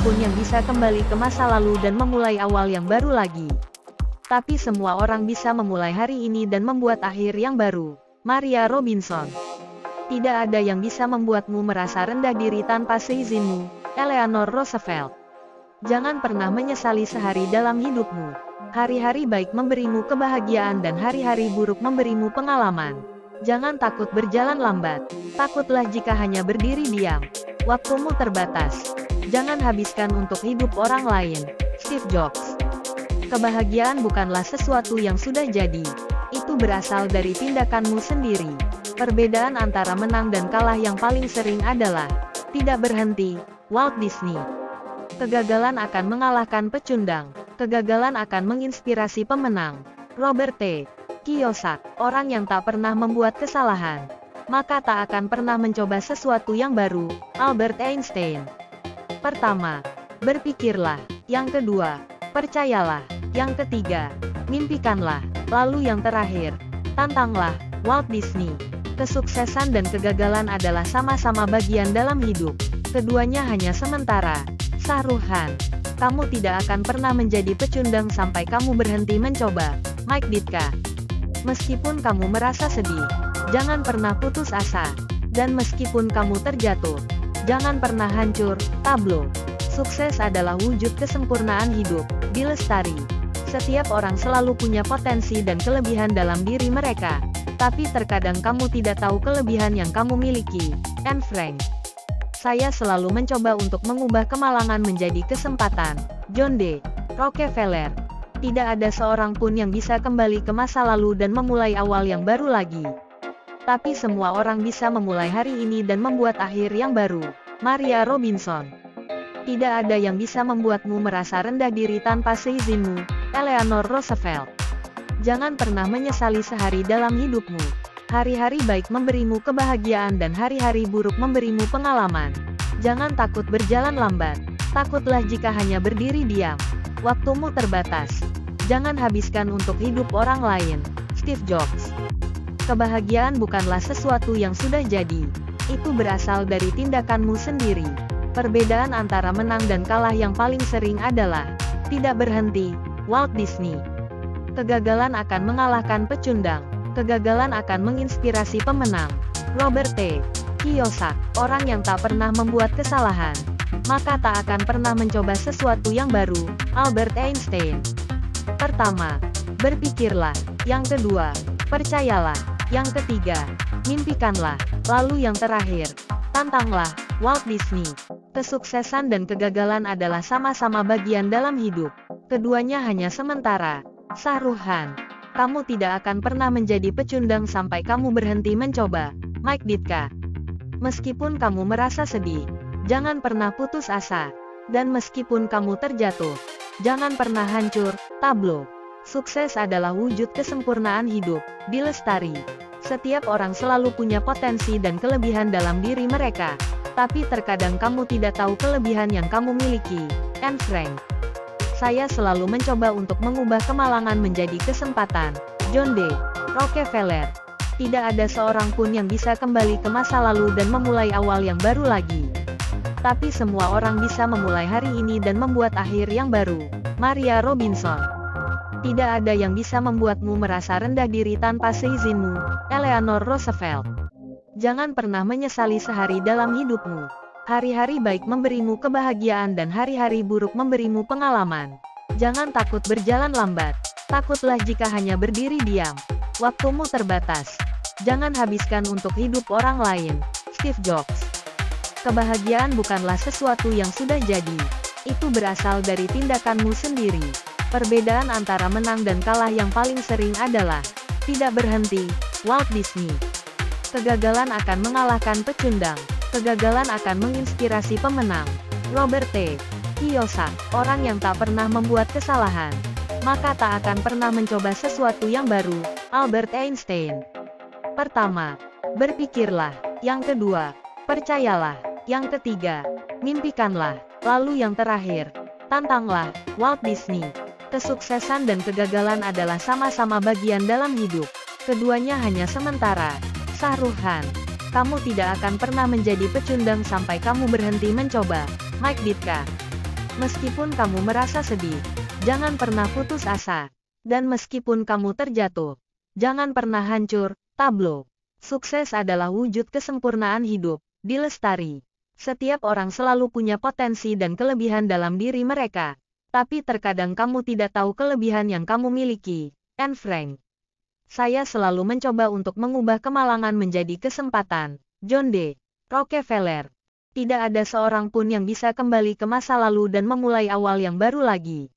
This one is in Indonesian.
pun yang bisa kembali ke masa lalu dan memulai awal yang baru lagi. Tapi semua orang bisa memulai hari ini dan membuat akhir yang baru. Maria Robinson. Tidak ada yang bisa membuatmu merasa rendah diri tanpa seizinmu. Eleanor Roosevelt. Jangan pernah menyesali sehari dalam hidupmu. Hari-hari baik memberimu kebahagiaan dan hari-hari buruk memberimu pengalaman. Jangan takut berjalan lambat. Takutlah jika hanya berdiri diam. Waktumu terbatas. Jangan habiskan untuk hidup orang lain. Steve Jobs. Kebahagiaan bukanlah sesuatu yang sudah jadi. Itu berasal dari tindakanmu sendiri. Perbedaan antara menang dan kalah yang paling sering adalah tidak berhenti. Walt Disney. Kegagalan akan mengalahkan pecundang. Kegagalan akan menginspirasi pemenang. Robert T. Kiyosaki. Orang yang tak pernah membuat kesalahan, maka tak akan pernah mencoba sesuatu yang baru. Albert Einstein. Pertama, berpikirlah. Yang kedua, percayalah. Yang ketiga, mimpikanlah. Lalu yang terakhir, tantanglah. Walt Disney. Kesuksesan dan kegagalan adalah sama-sama bagian dalam hidup. Keduanya hanya sementara. Shah Rukh Khan. Kamu tidak akan pernah menjadi pecundang sampai kamu berhenti mencoba. Mike Ditka. Meskipun kamu merasa sedih, jangan pernah putus asa. Dan meskipun kamu terjatuh, jangan pernah hancur. Tablo. Sukses adalah wujud kesempurnaan hidup. Dilestari. Setiap orang selalu punya potensi dan kelebihan dalam diri mereka. Tapi terkadang kamu tidak tahu kelebihan yang kamu miliki. Anne Frank. Saya selalu mencoba untuk mengubah kemalangan menjadi kesempatan. John D. Rockefeller. Tidak ada seorang pun yang bisa kembali ke masa lalu dan memulai awal yang baru lagi. Tapi semua orang bisa memulai hari ini dan membuat akhir yang baru. Maria Robinson. Tidak ada yang bisa membuatmu merasa rendah diri tanpa seizinmu. Eleanor Roosevelt. Jangan pernah menyesali sehari dalam hidupmu. Hari-hari baik memberimu kebahagiaan dan hari-hari buruk memberimu pengalaman. Jangan takut berjalan lambat. Takutlah jika hanya berdiri diam. Waktumu terbatas. Jangan habiskan untuk hidup orang lain. Steve Jobs. Kebahagiaan bukanlah sesuatu yang sudah jadi. Itu berasal dari tindakanmu sendiri. Perbedaan antara menang dan kalah yang paling sering adalah tidak berhenti. Walt Disney. Kegagalan akan mengalahkan pecundang. Kegagalan akan menginspirasi pemenang. Robert T. Kiyosaki. Orang yang tak pernah membuat kesalahan, maka tak akan pernah mencoba sesuatu yang baru. Albert Einstein. Pertama, berpikirlah. Yang kedua, percayalah. Yang ketiga, mimpikanlah. Lalu yang terakhir, tantanglah. Walt Disney. Kesuksesan dan kegagalan adalah sama-sama bagian dalam hidup. Keduanya hanya sementara. Shah Rukh Khan. Kamu tidak akan pernah menjadi pecundang sampai kamu berhenti mencoba. Mike Ditka. Meskipun kamu merasa sedih, jangan pernah putus asa. Dan meskipun kamu terjatuh, jangan pernah hancur. Tablo. Sukses adalah wujud kesempurnaan hidup. Dilestari. Setiap orang selalu punya potensi dan kelebihan dalam diri mereka. Tapi terkadang kamu tidak tahu kelebihan yang kamu miliki. Anne Frank. Saya selalu mencoba untuk mengubah kemalangan menjadi kesempatan. John D. Rockefeller. Tidak ada seorang pun yang bisa kembali ke masa lalu dan memulai awal yang baru lagi. Tapi semua orang bisa memulai hari ini dan membuat akhir yang baru. Maria Robinson. Tidak ada yang bisa membuatmu merasa rendah diri tanpa seizinmu. Eleanor Roosevelt. Jangan pernah menyesali sehari dalam hidupmu. Hari-hari baik memberimu kebahagiaan dan hari-hari buruk memberimu pengalaman. Jangan takut berjalan lambat. Takutlah jika hanya berdiri diam. Waktumu terbatas. Jangan habiskan untuk hidup orang lain. Steve Jobs. Kebahagiaan bukanlah sesuatu yang sudah jadi. Itu berasal dari tindakanmu sendiri. Perbedaan antara menang dan kalah yang paling sering adalah tidak berhenti. Walt Disney. Kegagalan akan mengalahkan pecundang. Kegagalan akan menginspirasi pemenang. Robert T. Kiyosaki. Orang yang tak pernah membuat kesalahan, maka tak akan pernah mencoba sesuatu yang baru. Albert Einstein. Pertama, berpikirlah. Yang kedua, percayalah. Yang ketiga, mimpikanlah. Lalu yang terakhir, tantanglah. Walt Disney. Kesuksesan dan kegagalan adalah sama-sama bagian dalam hidup. Keduanya hanya sementara. Shah Rukh Khan. Kamu tidak akan pernah menjadi pecundang sampai kamu berhenti mencoba. Mike Ditka. Meskipun kamu merasa sedih, jangan pernah putus asa. Dan meskipun kamu terjatuh, jangan pernah hancur. Tablo. Sukses adalah wujud kesempurnaan hidup, di Lestari. Setiap orang selalu punya potensi dan kelebihan dalam diri mereka. Tapi terkadang kamu tidak tahu kelebihan yang kamu miliki. Anne Frank. Saya selalu mencoba untuk mengubah kemalangan menjadi kesempatan. John D. Rockefeller. Tidak ada seorang pun yang bisa kembali ke masa lalu dan memulai awal yang baru lagi.